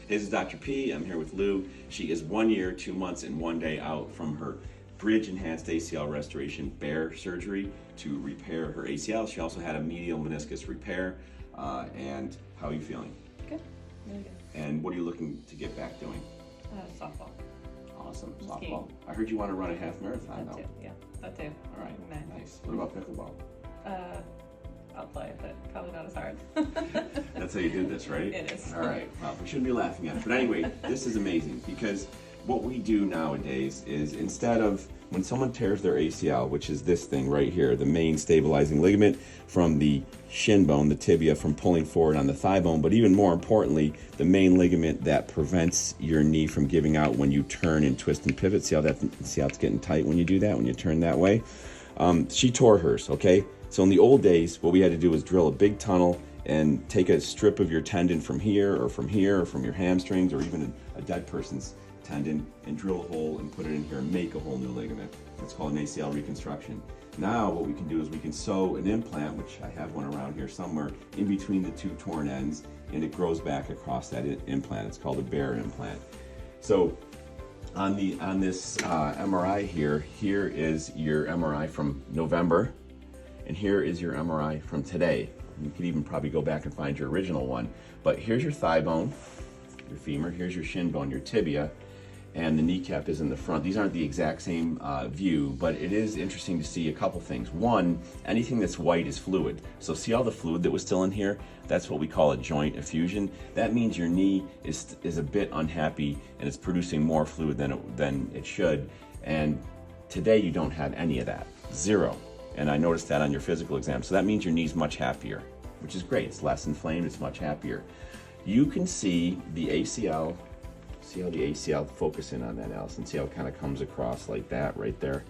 This is Dr. P. I'm here with Lou. She is 1 year, 2 months, and 1 day out from her bridge enhanced ACL restoration BEAR surgery to repair her ACL. She also had a medial meniscus repair. And how are you feeling? Good, really good. And what are you looking to get back doing? Softball. Awesome, Skiing. softball. I heard you want to run a half marathon That though. too, yeah, that too. All right, Nice. nice. What about pickleball? I'll play, but probably not as hard. That's how you did this, right? It is. All right, well, we shouldn't be laughing at it. But anyway, this is amazing because what we do nowadays is instead of when someone tears their ACL, which is this thing right here, the main stabilizing ligament from the shin bone, the tibia, from pulling forward on the thigh bone, but even more importantly, the main ligament that prevents your knee from giving out when you turn and twist and pivot. See how it's getting tight when you do that, when you turn that way? She tore hers, okay? So in the old days, what we had to do was drill a big tunnel and take a strip of your tendon from here or from your hamstrings or even a dead person's tendon and drill a hole and put it in here and make a whole new ligament. It's called an ACL reconstruction. Now what we can do is we can sew an implant, which I have one around here somewhere, in between the two torn ends, and it grows back across that implant. It's called a BEAR implant. So on this MRI here is your MRI from November, and here is your MRI from today. You could even probably go back and find your original one. But here's your thigh bone, your femur, here's your shin bone, your tibia, and the kneecap is in the front. These aren't the exact same view, but it is interesting to see a couple things. One, anything that's white is fluid. So see all the fluid that was still in here? That's what we call a joint effusion. That means your knee is a bit unhappy and it's producing more fluid than it should. And today you don't have any of that, zero. And I noticed that on your physical exam. So that means your knee's much happier, which is great. It's less inflamed, it's much happier. You can see the ACL. See how the ACL, focus in on that, Allison. See how it kind of comes across like that right there.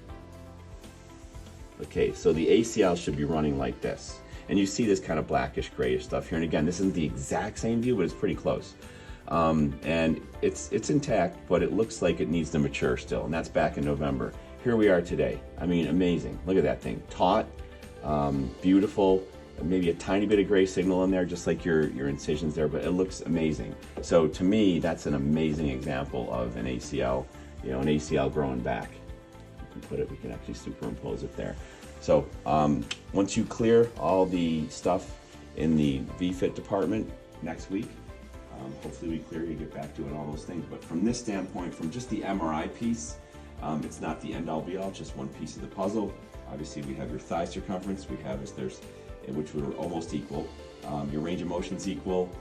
Okay, so the ACL should be running like this. And you see this kind of blackish grayish stuff here. And again, this isn't the exact same view, but it's pretty close. And it's intact, but it looks like it needs to mature still. And that's back in November. Here we are today. I mean, amazing. Look at that thing. Taut, beautiful. Maybe a tiny bit of gray signal in there, just like your incisions there, but it looks amazing. So to me, that's an amazing example of an ACL, an ACL growing back. We can actually superimpose it there. So once you clear all the stuff in the VFit department next week, hopefully we clear you, get back doing all those things. But from this standpoint, from just the MRI piece, it's not the end all be all, it's just one piece of the puzzle. Obviously we have your thigh circumference, which were almost equal. Your range of motion's equal.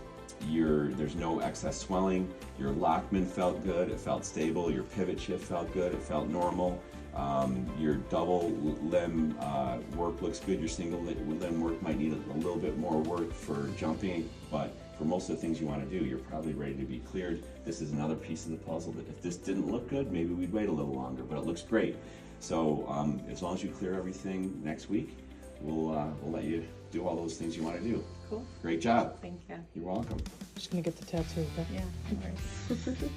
There's no excess swelling. Your lockman felt good. It felt stable. Your pivot shift felt good. It felt normal. Your double limb work looks good. Your single limb work might need a little bit more work for jumping, but for most of the things you want to do, you're probably ready to be cleared. This is another piece of the puzzle that if this didn't look good, maybe we'd wait a little longer, but it looks great. So as long as you clear everything next week, we'll let you do all those things you want to do. Cool. Great job. Thank you. You're welcome. Just gonna get the tattoo. Okay? Yeah, no worries.